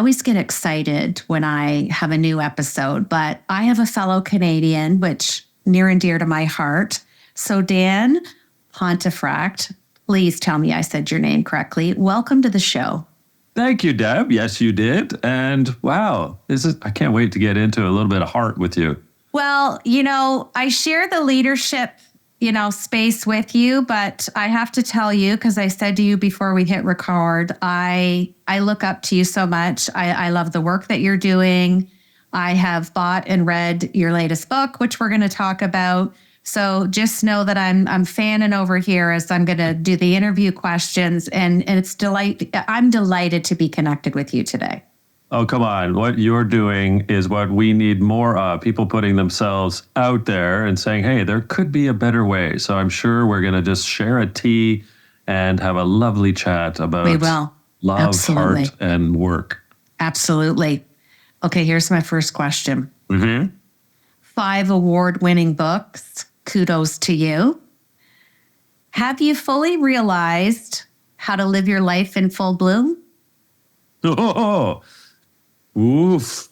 always get excited when I have a new episode, but I have a fellow Canadian, which near and dear to my heart. So Dan Pontefract, please tell me I said your name correctly. Welcome to the show. Thank you, Deb. Yes, you did. And wow, I can't wait to get into a little bit of heart with you. Well, I share the leadership, space with you, but I have to tell you, because I said to you before we hit record, I look up to you so much. I love the work that you're doing. I have bought and read your latest book, which we're going to talk about. So just know that I'm fanning over here as I'm going to do the interview questions, and I'm delighted to be connected with you today. Oh, come on. What you're doing is what we need more of. People putting themselves out there and saying, hey, there could be a better way. So I'm sure we're going to just share a tea and have a lovely chat about love, Absolutely. Heart, and work. Absolutely. Okay, here's my first question. Mm-hmm. 5 award-winning books. Kudos to you. Have you fully realized how to live your life in full bloom? Oh, woof.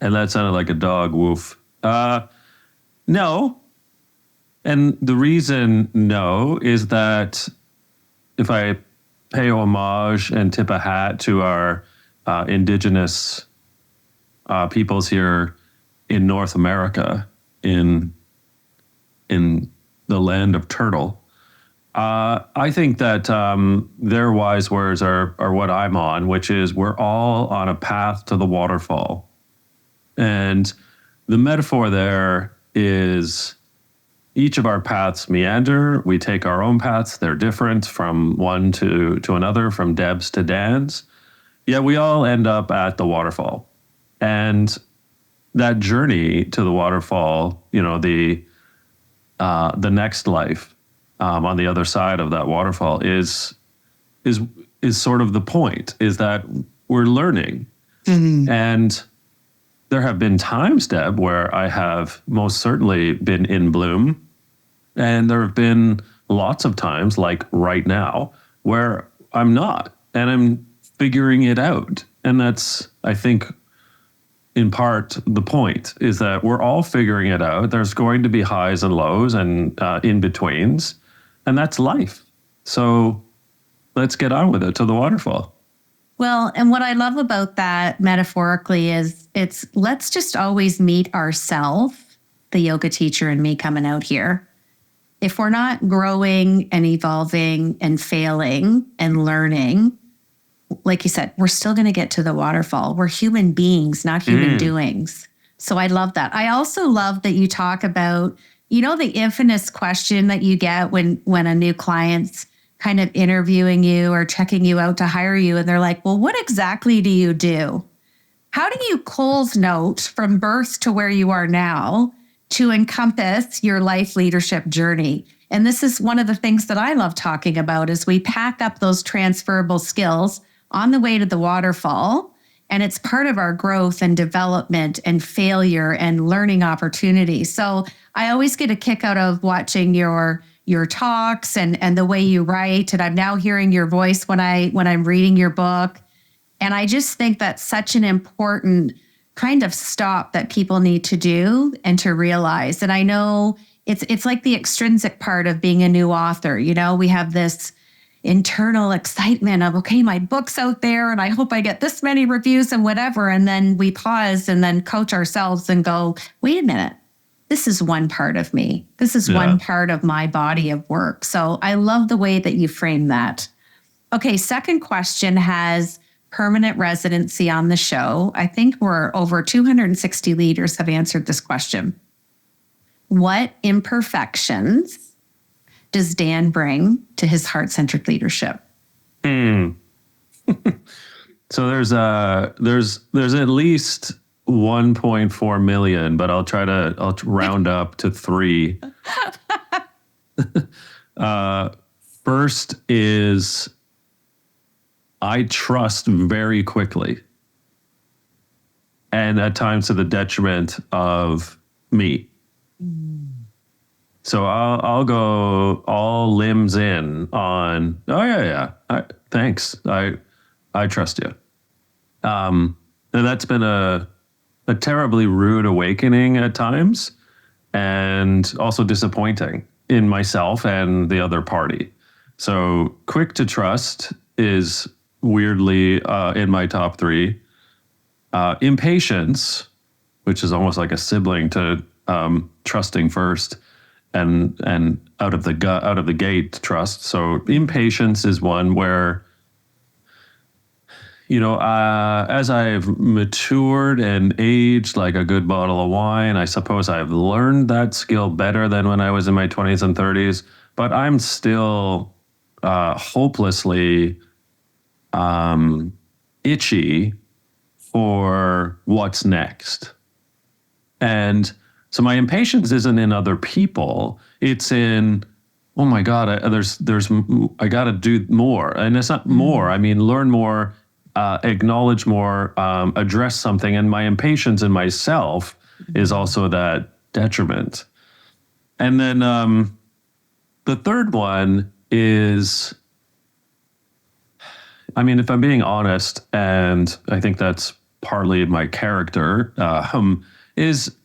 And that sounded like a dog, woof. No. And the reason no is that if I pay homage and tip a hat to our indigenous peoples here in North America, in the land of turtle, I think that their wise words are what I'm on, which is we're all on a path to the waterfall. And the metaphor there is each of our paths meander. We take our own paths. They're different from one to another, from Deb's to Dan's. Yet we all end up at the waterfall. And that journey to the waterfall, the next life on the other side of that waterfall is sort of the point, is that we're learning. Mm-hmm. And there have been times, Deb, where I have most certainly been in bloom. And there have been lots of times, like right now, where I'm not, and I'm figuring it out. And that's, I think, in part, the point is that we're all figuring it out. There's going to be highs and lows and in-betweens, and that's life. So let's get on with it to the waterfall. Well, and what I love about that metaphorically is let's just always meet ourselves, the yoga teacher and me coming out here. If we're not growing and evolving and failing and learning, like you said, we're still going to get to the waterfall. We're human beings, not human doings. So I love that. I also love that you talk about, the infamous question that you get when a new client's kind of interviewing you or checking you out to hire you. And they're like, well, what exactly do you do? How do you Coles note from birth to where you are now to encompass your life leadership journey? And this is one of the things that I love talking about is we pack up those transferable skills on the way to the waterfall, and it's part of our growth and development and failure and learning opportunities. So I always get a kick out of watching your talks and the way you write, and I'm now hearing your voice when I'm reading your book. And I just think that's such an important kind of stop that people need to do and to realize. And I know it's like the extrinsic part of being a new author. We have this internal excitement of, okay, my book's out there and I hope I get this many reviews and whatever. And then we pause and then coach ourselves and go, wait a minute, this is one part of me. This is one part of my body of work. So I love the way that you frame that. Okay, second question has permanent residency on the show. I think we're over 260 leaders have answered this question. What imperfections does Dan bring to his heart-centered leadership? So there's at least 1.4 million, but I'll round up to 3. First is I trust very quickly, and at times to the detriment of me. So I'll go all limbs in on, thanks. I trust you. And that's been a terribly rude awakening at times, and also disappointing in myself and the other party. So quick to trust is weirdly in my top three. Impatience, which is almost like a sibling to trusting first, and out of the gate trust. So impatience is one where, as I've matured and aged like a good bottle of wine, I suppose I've learned that skill better than when I was in my 20s and 30s. But I'm still hopelessly itchy for what's next. And so my impatience isn't in other people. It's in, oh my God, I got to do more. And it's not more. I mean, learn more, acknowledge more, address something. And my impatience in myself is also that detriment. And then the third one is, I mean, if I'm being honest, and I think that's partly my character, is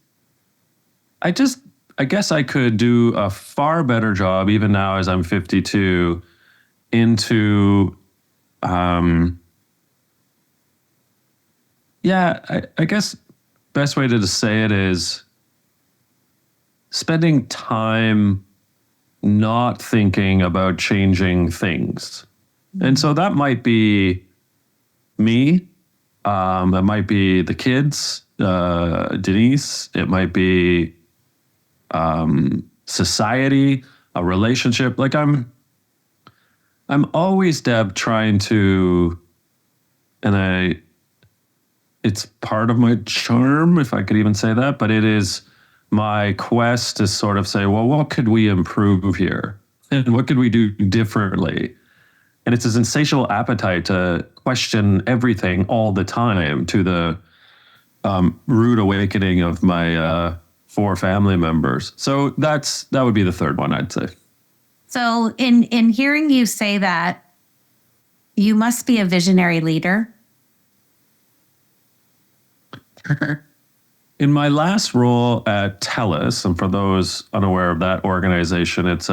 I guess I could do a far better job, even now as I'm 52, into, I guess best way to say it is spending time not thinking about changing things. And so that might be me. It might be the kids, Denise. It might be society, a relationship. Like I'm always, Deb, trying to, and it's part of my charm, if I could even say that, but it is my quest to sort of say, well, what could we improve here? And what could we do differently? And it's this insatiable appetite to question everything all the time, to the rude awakening of my 4 family members. So that would be the third one, I'd say. So in hearing you say that, you must be a visionary leader. In my last role at TELUS, and for those unaware of that organization, it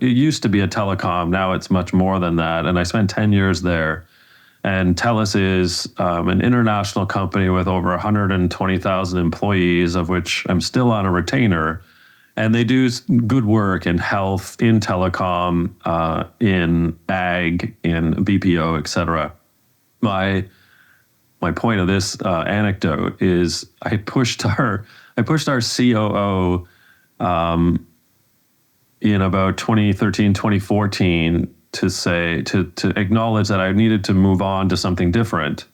used to be a telecom. Now it's much more than that. And I spent 10 years there. And TELUS is an international company with over 120,000 employees, of which I'm still on a retainer. And they do good work in health, in telecom, in ag, in BPO, et cetera. My point of this anecdote is I pushed our COO in about 2013, 2014 to acknowledge that I needed to move on to something different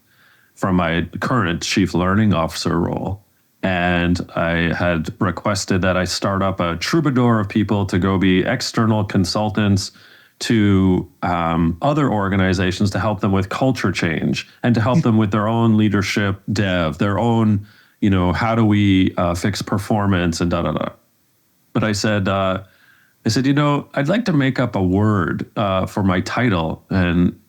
from my current chief learning officer role. And I had requested that I start up a troubadour of people to go be external consultants to other organizations to help them with culture change and to help them with their own leadership dev, their own, how do we fix performance and da-da-da. But I said, I'd like to make up a word for my title. And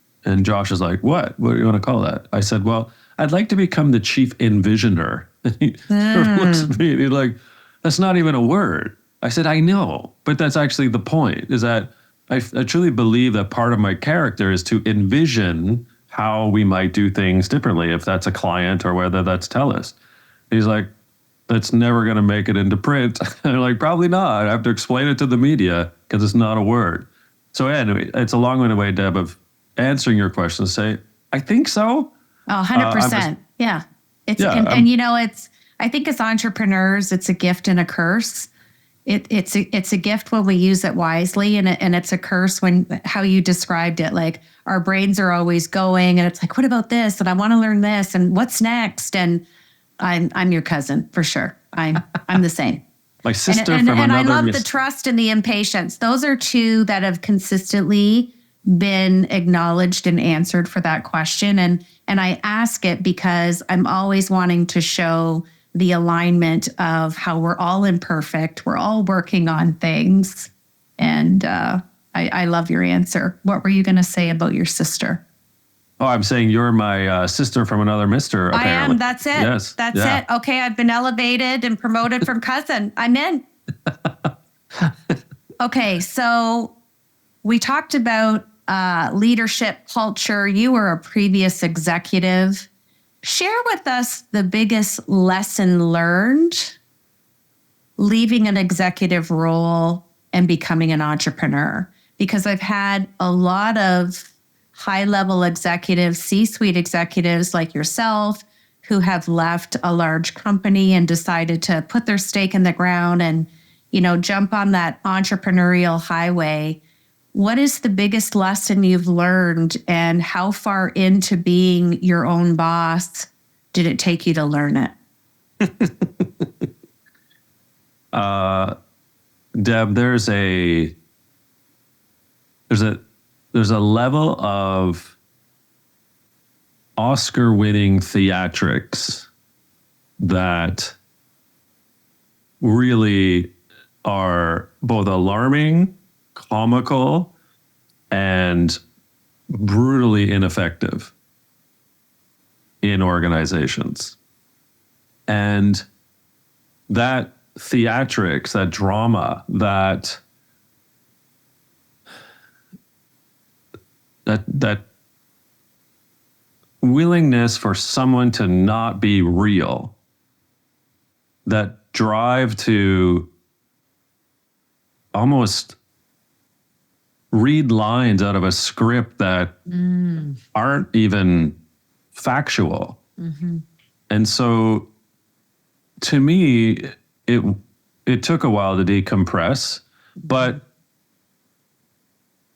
Josh is like, what do you want to call that? I said, well, I'd like to become the chief envisioner. And he sort of looks at me and he's like, that's not even a word. I said, I know, but that's actually the point, is that I truly believe that part of my character is to envision how we might do things differently, if that's a client or whether that's TELUS. He's like, that's never going to make it into print. And I'm like, probably not. I have to explain it to the media because it's not a word. So anyway, it's a long-winded way, Deb, of answering your question. Say, I think so. Oh, 100%. Yeah. I think as entrepreneurs, it's a gift and a curse. It's a gift when we use it wisely, and it's a curse when, how you described it, like our brains are always going, and it's like, what about this? And I want to learn this, and what's next? And I'm your cousin for sure. I'm the same. My sister and from another. And I love the trust and the impatience. Those are two that have consistently been acknowledged and answered for that question. And I ask it because I'm always wanting to show the alignment of how we're all imperfect. We're all working on things. And I love your answer. What were you going to say about your sister? Oh, I'm saying you're my sister from another mister, apparently. I am. That's it. Yes. That's yeah. it. Okay, I've been elevated and promoted from cousin. I'm in. Okay, so we talked about leadership culture. You were a previous executive. Share with us the biggest lesson learned leaving an executive role and becoming an entrepreneur. Because I've had a lot of high-level executives, C-suite executives like yourself, who have left a large company and decided to put their stake in the ground and, jump on that entrepreneurial highway. What is the biggest lesson you've learned, and how far into being your own boss did it take you to learn it? Deb, there's a level of Oscar-winning theatrics that really are both alarming, comical, and brutally ineffective in organizations. And that theatrics, that drama, that willingness for someone to not be real, that drive to almost read lines out of a script that aren't even factual. Mm-hmm. And so to me, it took a while to decompress, but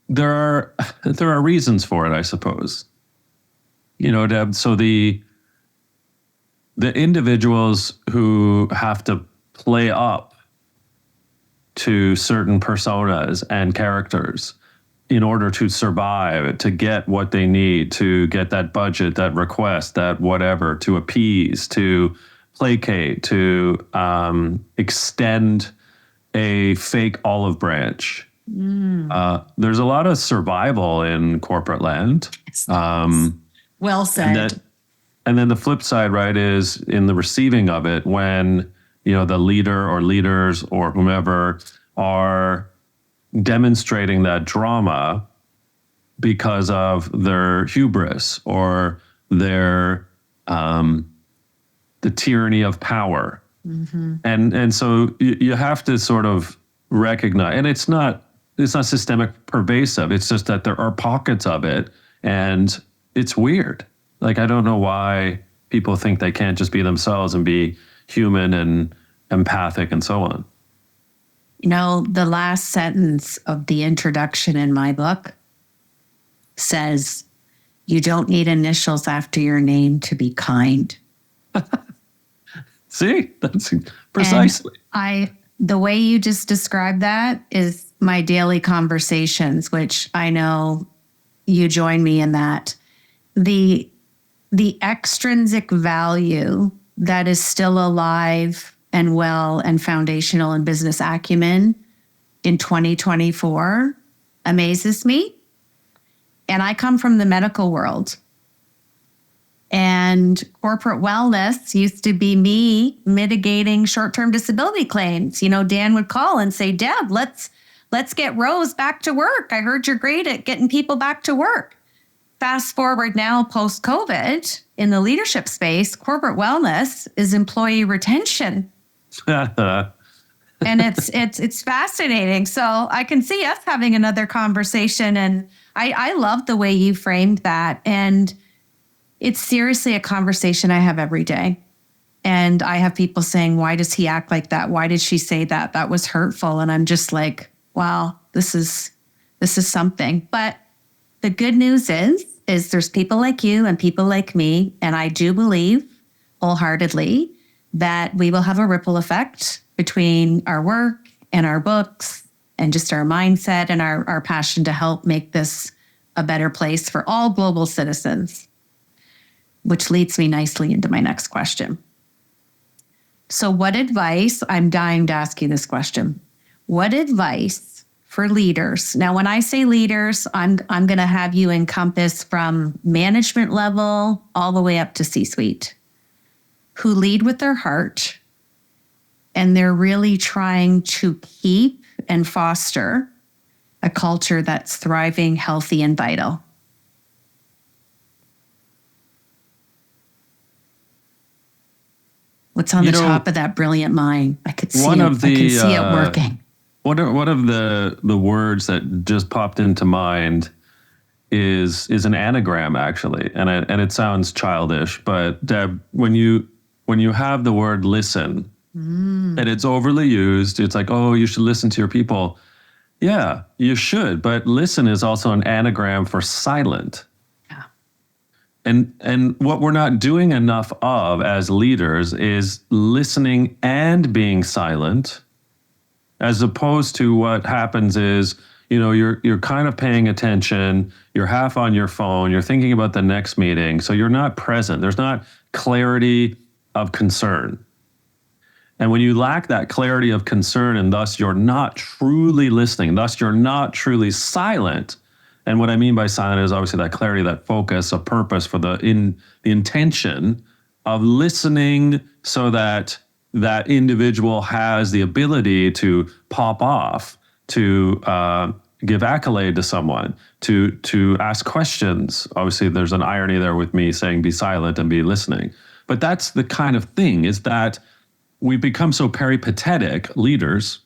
there are reasons for it, I suppose. Deb, so the individuals who have to play up to certain personas and characters in order to survive, to get what they need, to get that budget, that request, that whatever, to appease, to placate, to extend a fake olive branch. There's a lot of survival in corporate land. Well said. And then the flip side, right, is in the receiving of it when, the leader or leaders or whomever are demonstrating that drama because of their hubris or their the tyranny of power. Mm-hmm. And so you have to sort of recognize, and it's not systemic pervasive. It's just that there are pockets of it, and it's weird. Like, I don't know why people think they can't just be themselves and be human and empathic and so on. The last sentence of the introduction in my book says, "You don't need initials after your name to be kind." See, that's precisely. And the way you just described that is my daily conversations, which I know you join me in that. The extrinsic value that is still alive and well and foundational in business acumen in 2024 amazes me. And I come from the medical world. And corporate wellness used to be me mitigating short-term disability claims. Dan would call and say, "Deb, let's get Rose back to work. I heard you're great at getting people back to work." Fast forward now, post-COVID, in the leadership space, corporate wellness is employee retention. And it's fascinating. So I can see us having another conversation. And I love the way you framed that. And it's seriously a conversation I have every day. And I have people saying, "Why does he act like that? Why did she say that? That was hurtful." And I'm just like, wow, this is something. But the good news is there's people like you and people like me. And I do believe wholeheartedly that we will have a ripple effect between our work and our books and just our mindset and our passion to help make this a better place for all global citizens. Which leads me nicely into my next question. So I'm dying to ask you this question. What advice for leaders. Now, when I say leaders, I'm going to have you encompass from management level all the way up to C-suite, who lead with their heart, and they're really trying to keep and foster a culture that's thriving, healthy, and vital. What's on the top of that brilliant mind? I could see it. I can see it working. One of the words that just popped into mind is an anagram, actually, and it sounds childish, but Deb, when you have the word listen, and it's overly used, it's like, oh, you should listen to your people. Yeah, you should, but listen is also an anagram for silent. And what we're not doing enough of as leaders is listening and being silent, as opposed to what happens is, you're kind of paying attention, you're half on your phone, you're thinking about the next meeting, so you're not present. There's not clarity of concern. And when you lack that clarity of concern, and thus you're not truly listening, thus you're not truly silent. And what I mean by silent is obviously that clarity, that focus, a purpose for the intention of listening, so that that individual has the ability to pop off, to give accolade to someone, to ask questions. Obviously, there's an irony there with me saying be silent and be listening. But that's the kind of thing, is that we become so peripatetic leaders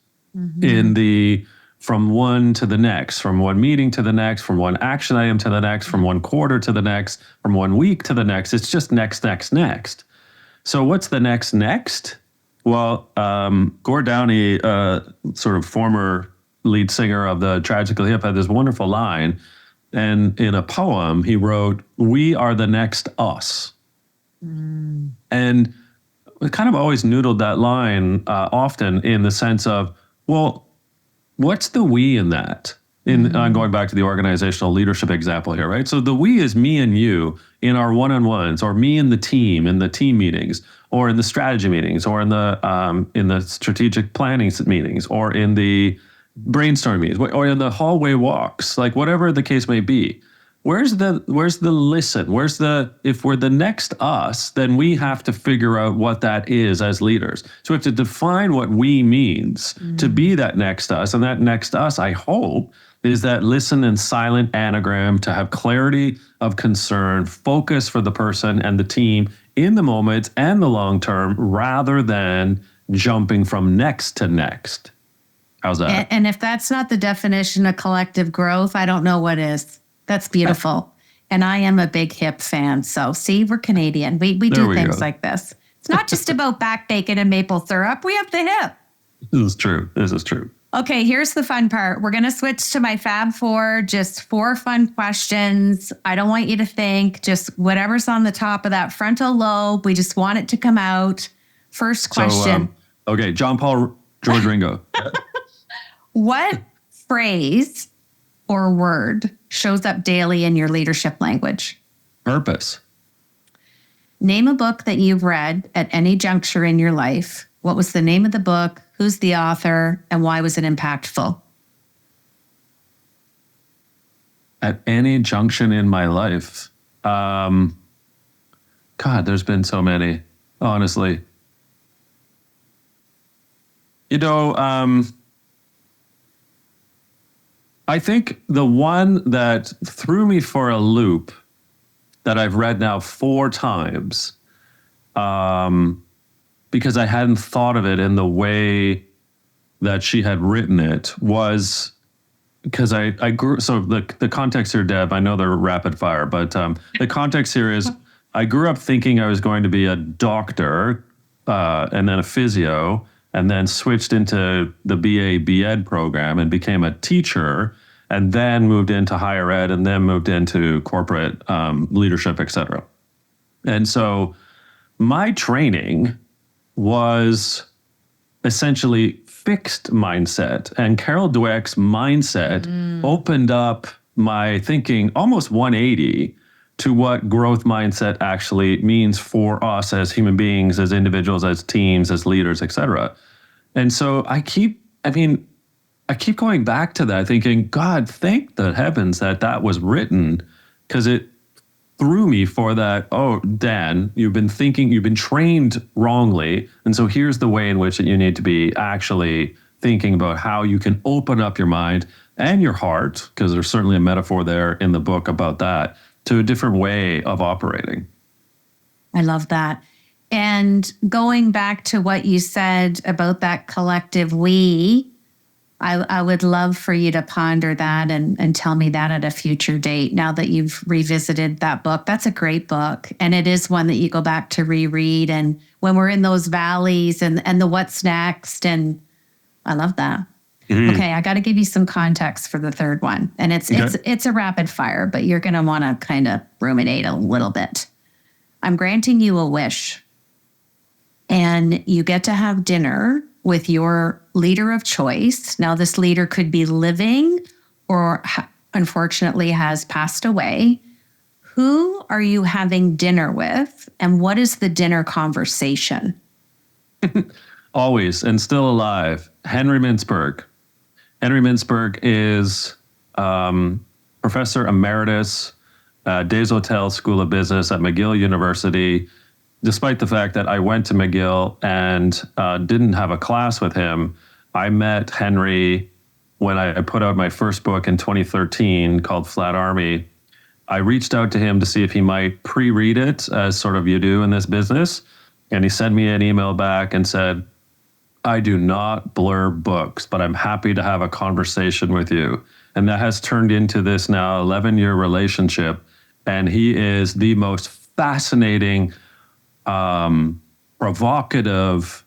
in the from one to the next, from one meeting to the next, from one action item to the next, from one quarter to the next, from 1 week to the next. It's just next, next, next. So what's the next? Well, Gord Downie, sort of former lead singer of the Tragically Hip, had this wonderful line. And in a poem, he wrote, "We are the next us." And we kind of always noodled that line often in the sense of, well, what's the we in that? I'm going back to the organizational leadership example here, right? So the we is me and you in our one-on-ones, or me and the team in the team meetings, or in the strategy meetings, or in the strategic planning meetings, or in the brainstorming meetings, or in the hallway walks, like whatever the case may be. Where's the listen? If we're the next us, then we have to figure out what that is as leaders. So we have to define what we means to be that next us. And that next us, I hope, is that listen and silent anagram, to have clarity of concern, focus for the person and the team in the moment and the long term, rather than jumping from next to next. How's that? And if that's not the definition of collective growth, I don't know what is. That's beautiful. And I am a big hip fan. So see, we're Canadian. We do things like this. It's not just about back bacon and maple syrup. We have the hip. This is true. Okay, here's the fun part. We're going to switch to my Fab Four, just 4 fun questions. I don't want you to think, just whatever's on the top of that frontal lobe. We just want it to come out. First question. So, okay, John Paul, George Ringo. What phrase or word shows up daily in your leadership language? Purpose. Name a book that you've read at any juncture in your life. What was the name of the book? Who's the author? And why was it impactful? At any junction in my life. God, there's been so many, honestly. I think the one that threw me for a loop, that I've read now 4 times, because I hadn't thought of it in the way that she had written it, was because I grew. So the context here, Deb, I know they're rapid fire, but the context here is I grew up thinking I was going to be a doctor, and then a physio, and then switched into the BA BEd program and became a teacher, and then moved into higher ed, and then moved into corporate leadership, et cetera. And so my training was essentially fixed mindset, and Carol Dweck's mindset opened up my thinking almost 180 to what growth mindset actually means for us as human beings, as individuals, as teams, as leaders, et cetera. And so I I keep going back to that, thinking, God, thank the heavens that was written, because it threw me for that. Oh, Dan, you've been trained wrongly. And so here's the way in which you need to be actually thinking about how you can open up your mind and your heart, because there's certainly a metaphor there in the book about that, to a different way of operating. I love that. And going back to what you said about that collective we, I would love for you to ponder that and tell me that at a future date. Now that you've revisited that book, that's a great book. And it is one that you go back to reread. And when we're in those valleys and the what's next, and I love that. Mm-hmm. Okay, I got to give you some context for the third one. And it's a rapid fire, but you're going to want to kind of ruminate a little bit. I'm granting you a wish. And you get to have dinner with your leader of choice. Now, this leader could be living or unfortunately has passed away. Who are you having dinner with? And what is the dinner conversation? Always and still alive, Henry Mintzberg. Henry Mintzberg is Professor Emeritus, Des Hotels School of Business at McGill University. Despite the fact that I went to McGill and didn't have a class with him, I met Henry when I put out my first book in 2013 called Flat Army. I reached out to him to see if he might pre-read it, as sort of you do in this business. And he sent me an email back and said, I do not blurb books, but I'm happy to have a conversation with you. And that has turned into this now 11-year relationship. And he is the most fascinating, provocative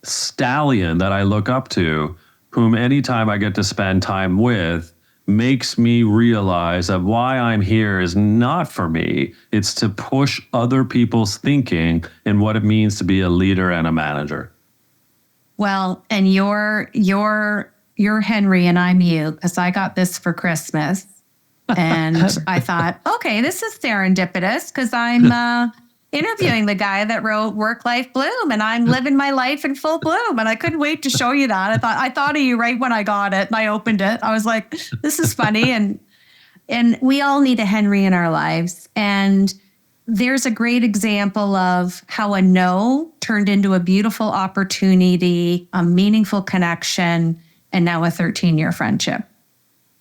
stallion that I look up to, whom anytime I get to spend time with makes me realize that why I'm here is not for me. It's to push other people's thinking and what it means to be a leader and a manager. Well, and you're Henry and I'm you, because I got this for Christmas. And I thought, okay, this is serendipitous because I'm interviewing the guy that wrote Work Life Bloom, and I'm living my life in full bloom. And I couldn't wait to show you that. I thought of you right when I got it and I opened it. I was like, this is funny. And we all need a Henry in our lives. And there's a great example of how a no turned into a beautiful opportunity, a meaningful connection, and now a 13-year friendship.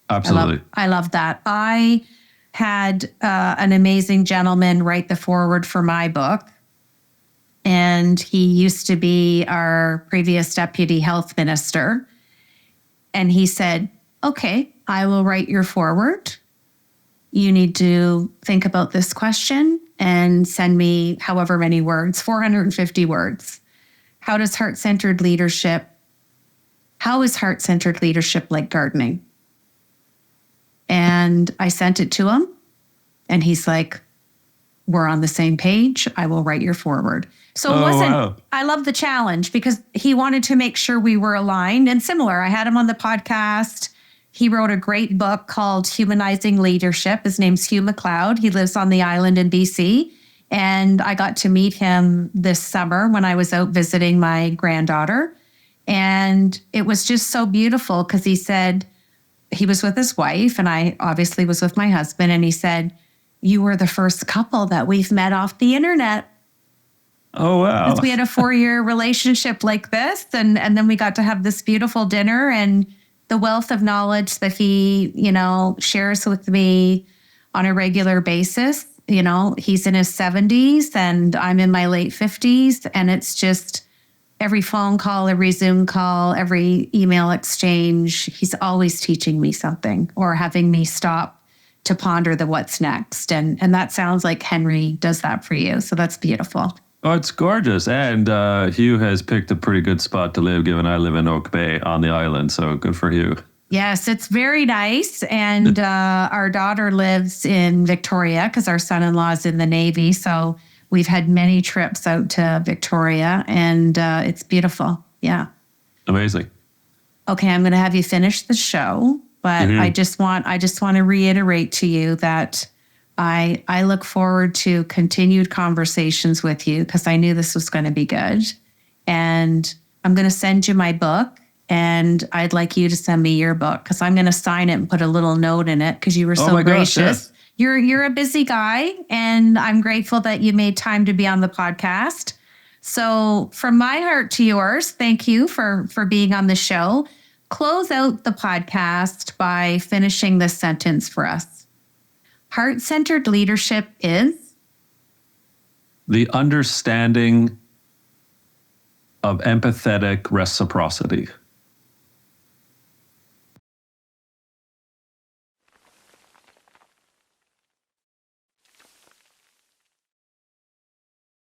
Absolutely. I love that. I had an amazing gentleman write the foreword for my book. And he used to be our previous deputy health minister. And he said, okay, I will write your foreword. You need to think about this question and send me however many words, 450 words. How is heart-centered leadership like gardening? And I sent it to him, and he's like, we're on the same page. I will write your foreword. So it wasn't, wow. I love the challenge because he wanted to make sure we were aligned and similar. I had him on the podcast. He wrote a great book called Humanizing Leadership. His name's Hugh McLeod. He lives on the island in BC. And I got to meet him this summer when I was out visiting my granddaughter. And it was just so beautiful because he said, he was with his wife, and I obviously was with my husband, and he said, you were the first couple that we've met off the internet. Oh, wow. Because we had a 4-year relationship like this, and then we got to have this beautiful dinner, and the wealth of knowledge that he, shares with me on a regular basis. He's in his 70s, and I'm in my late 50s, and it's just every phone call, every Zoom call, every email exchange, he's always teaching me something or having me stop to ponder the what's next. And that sounds like Henry does that for you. So that's beautiful. Oh, it's gorgeous. And Hugh has picked a pretty good spot to live, given I live in Oak Bay on the island. So good for Hugh. Yes, it's very nice. And our daughter lives in Victoria because our son-in-law is in the Navy. So we've had many trips out to Victoria, and it's beautiful. Yeah. Amazing. Okay, I'm going to have you finish the show, but I just want to reiterate to you that I look forward to continued conversations with you because I knew this was going to be good. And I'm going to send you my book, and I'd like you to send me your book because I'm going to sign it and put a little note in it because you were Oh so my gosh, gracious. yes. You're a busy guy, and I'm grateful that you made time to be on the podcast. So from my heart to yours, thank you for being on the show. Close out the podcast by finishing this sentence for us. Heart-centered leadership is The understanding of empathetic reciprocity.